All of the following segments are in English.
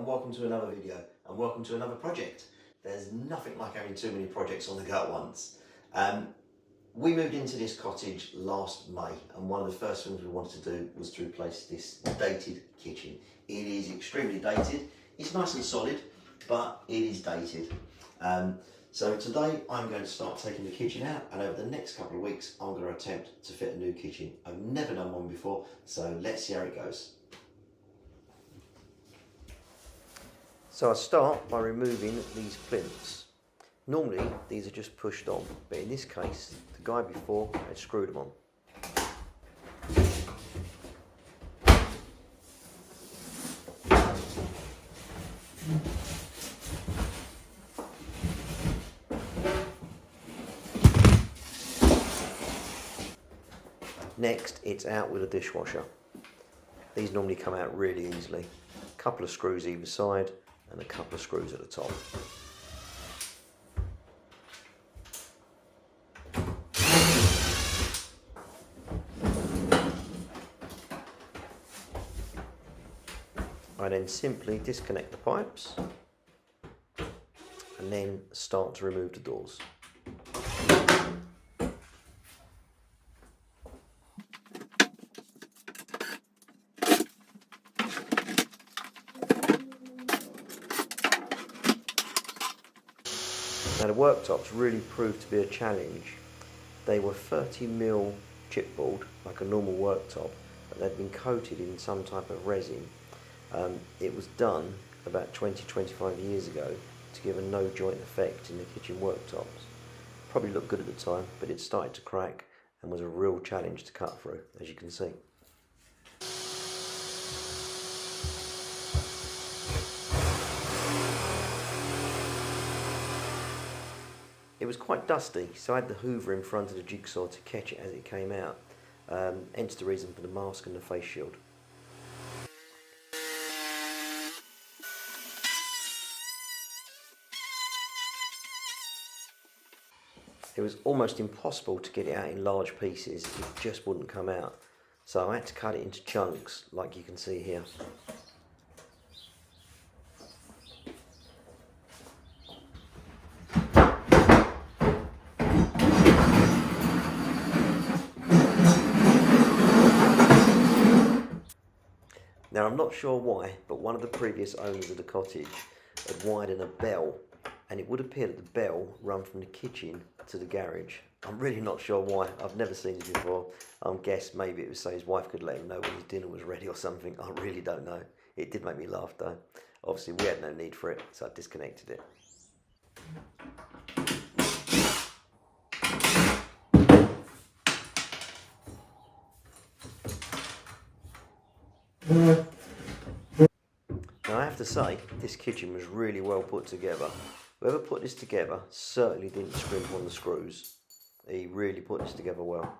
and welcome to another video and welcome to another project. There's nothing like having too many projects on the go at once. We moved into this cottage last May and one of the first things we wanted to do was to replace this dated kitchen. It is extremely dated. It's nice and solid, but it is dated. So today I'm going to start taking the kitchen out, and over the next couple of weeks I'm going to attempt to fit a new kitchen. I've never done one before, so let's see how it goes. So I start by removing these plinths. Normally these are just pushed on, but in this case the guy before had screwed them on. Next, it's out with a dishwasher. These normally come out really easily. A couple of screws either side and a couple of screws at the top. I then simply disconnect the pipes and then start to remove the doors. Now the worktops really proved to be a challenge. They were 30mm chipboard, like a normal worktop, but they'd been coated in some type of resin. It was done about 20-25 years ago to give a no joint effect in the kitchen worktops. Probably looked good at the time, but it started to crack and was a real challenge to cut through, as you can see. It was quite dusty, so I had the hoover in front of the jigsaw to catch it as it came out, hence the reason for the mask and the face shield. It was almost impossible to get it out in large pieces, it just wouldn't come out. So I had to cut it into chunks, like you can see here. Now I'm not sure why, but one of the previous owners of the cottage had wired in a bell, and it would appear that the bell ran from the kitchen to the garage. I'm really not sure why, I've never seen it before. I'm guess maybe it was so his wife could let him know when his dinner was ready or something, I really don't know. It did make me laugh though. Obviously we had no need for it, so I disconnected it. Now I have to say, this kitchen was really well put together. Whoever put this together certainly didn't scrimp on the screws. He really put this together well.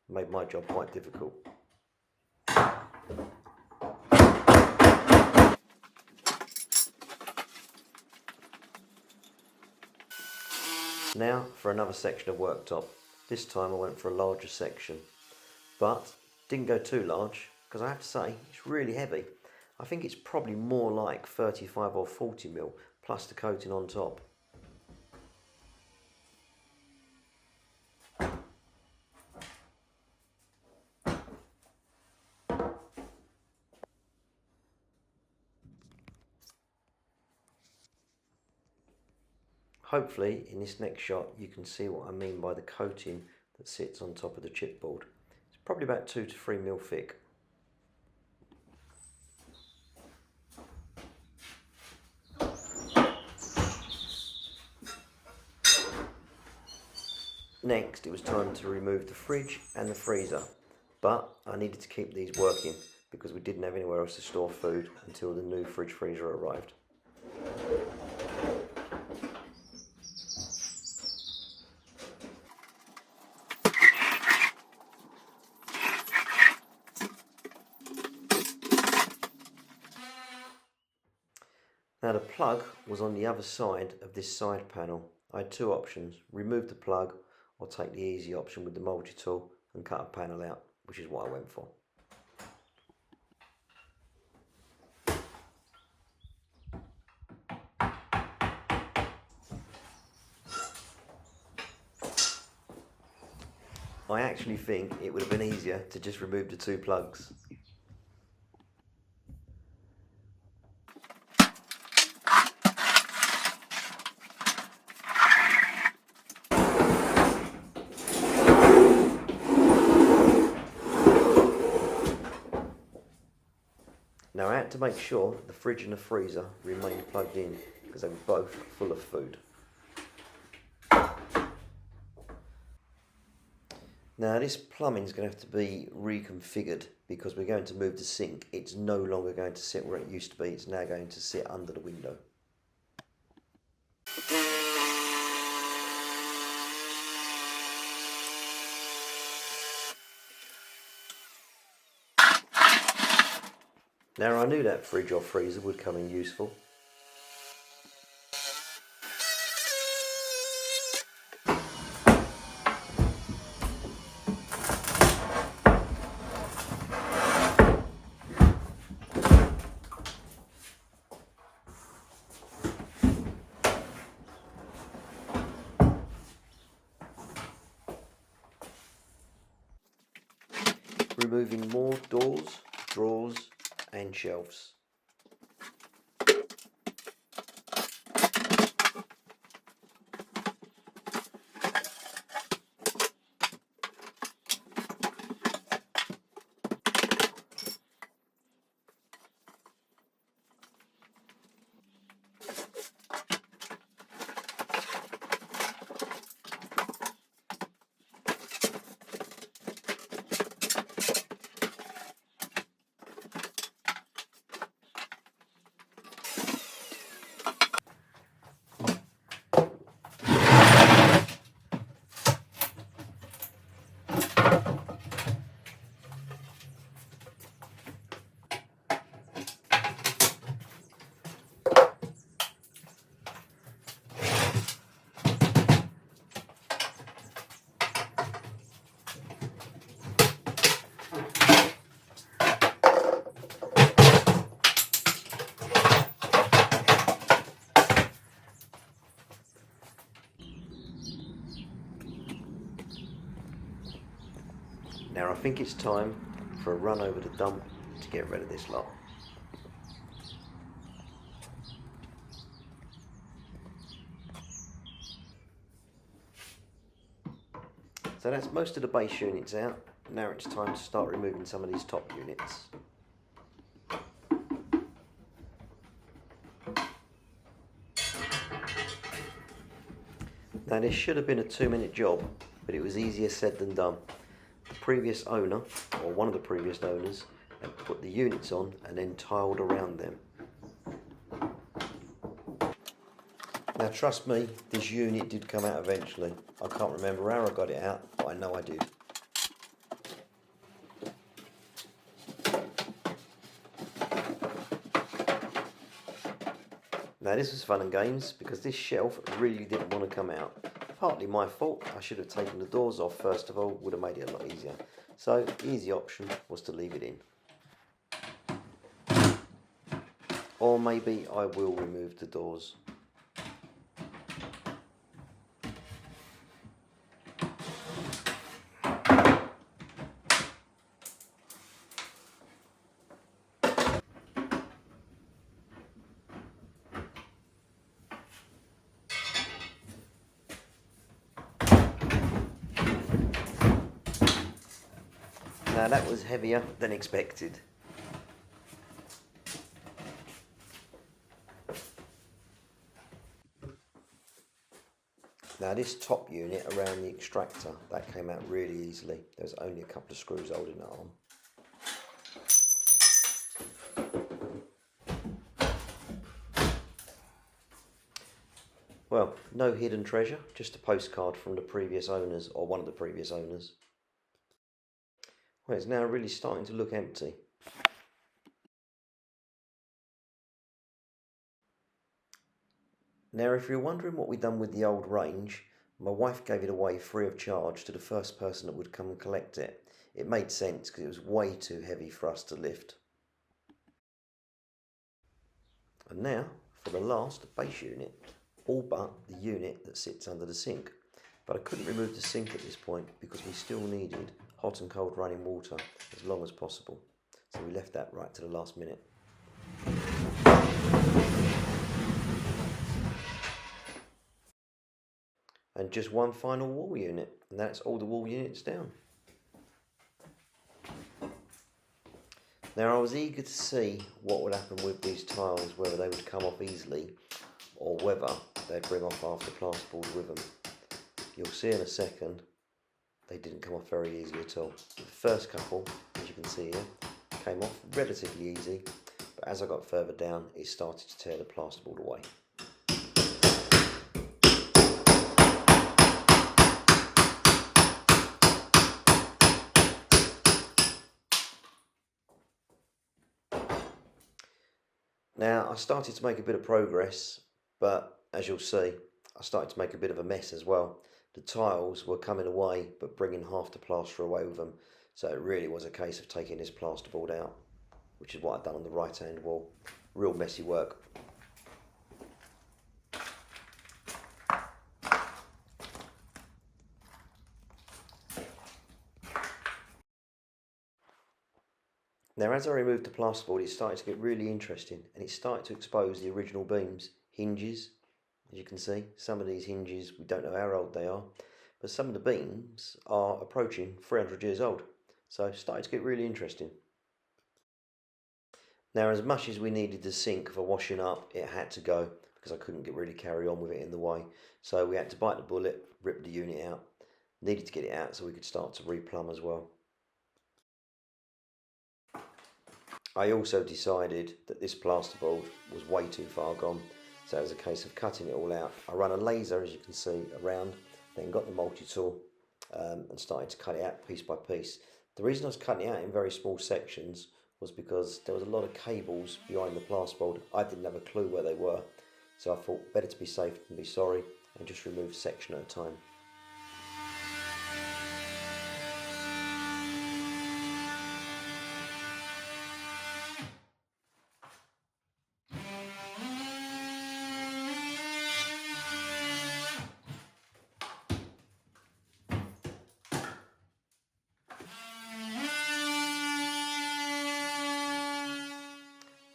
Made my job quite difficult. Now for another section of worktop. This time I went for a larger section, but didn't go too large because I have to say it's really heavy. I think it's probably more like 35 or 40mm plus the coating on top. Hopefully in this next shot you can see what I mean by the coating that sits on top of the chipboard. It's probably about 2 to 3mm thick. Next it was time to remove the fridge and the freezer, but I needed to keep these working because we didn't have anywhere else to store food until the new fridge freezer arrived. Now the plug was on the other side of this side panel. I had two options, remove the plug or take the easy option with the multi-tool and cut a panel out, which is what I went for. I actually think it would have been easier to just remove the two plugs. Now I had to make sure the fridge and the freezer remained plugged in because they were both full of food. Now this plumbing is going to have to be reconfigured because we're going to move the sink. It's no longer going to sit where it used to be, it's now going to sit under the window. Now I knew that fridge or freezer would come in useful. Removing more doors, drawers and shelves. Now I think it's time for a run over the dump to get rid of this lot. So that's most of the base units out. Now it's time to start removing some of these top units. Now this should have been a 2-minute job, but it was easier said than done. The previous owner, or one of the previous owners, had put the units on and then tiled around them. Now trust me, this unit did come out eventually. I can't remember how I got it out, but I know I did. Now this was fun and games because this shelf really didn't want to come out. Partly my fault, I should have taken the doors off first of all, would have made it a lot easier. So the easy option was to leave it in. Or maybe I will remove the doors. Now that was heavier than expected. Now this top unit around the extractor, that came out really easily. There was only a couple of screws holding it on. Well, no hidden treasure, just a postcard from the previous owners, or one of the previous owners. Well, it's now really starting to look empty. Now, if you're wondering what we've done with the old range, my wife gave it away free of charge to the first person that would come and collect it. It made sense because it was way too heavy for us to lift. And now, for the last base unit, all but the unit that sits under the sink. But I couldn't remove the sink at this point because we still needed hot and cold running water as long as possible. So we left that right to the last minute. And just one final wall unit, and that's all the wall units down. Now I was eager to see what would happen with these tiles, whether they would come off easily or whether they'd bring off half the plasterboard with them. You'll see in a second, they didn't come off very easily at all. The first couple, as you can see here, came off relatively easy, but as I got further down, it started to tear the plasterboard away. Now I started to make a bit of progress, but as you'll see, I started to make a bit of a mess as well. The tiles were coming away, but bringing half the plaster away with them. So it really was a case of taking this plasterboard out, which is what I've done on the right hand wall. Real messy work. Now as I removed the plasterboard, it started to get really interesting, and it started to expose the original beams, hinges. As you can see, some of these hinges, we don't know how old they are, but some of the beams are approaching 300 years old. So it started to get really interesting. Now as much as we needed the sink for washing up, it had to go because I couldn't really carry on with it in the way. So we had to bite the bullet, rip the unit out. Needed to get it out so we could start to replumb as well. I also decided that this plasterboard was way too far gone, so it was a case of cutting it all out. I ran a laser, as you can see, around, then got the multi-tool and started to cut it out piece by piece. The reason I was cutting it out in very small sections was because there was a lot of cables behind the plasterboard. I didn't have a clue where they were, so I thought better to be safe than be sorry and just remove a section at a time.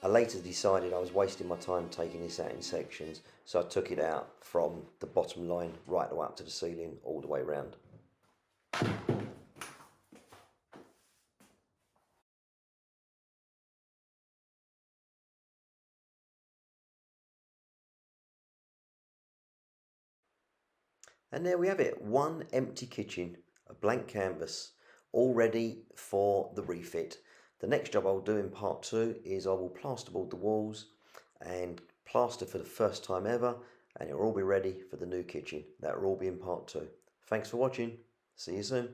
I later decided I was wasting my time taking this out in sections, so I took it out from the bottom line right the way up to the ceiling, all the way round. And there we have it, one empty kitchen, a blank canvas, all ready for the refit. The next job I'll do in part 2 is I will plasterboard the walls and plaster for the first time ever, and it will all be ready for the new kitchen. That will all be in part 2. Thanks for watching. See you soon.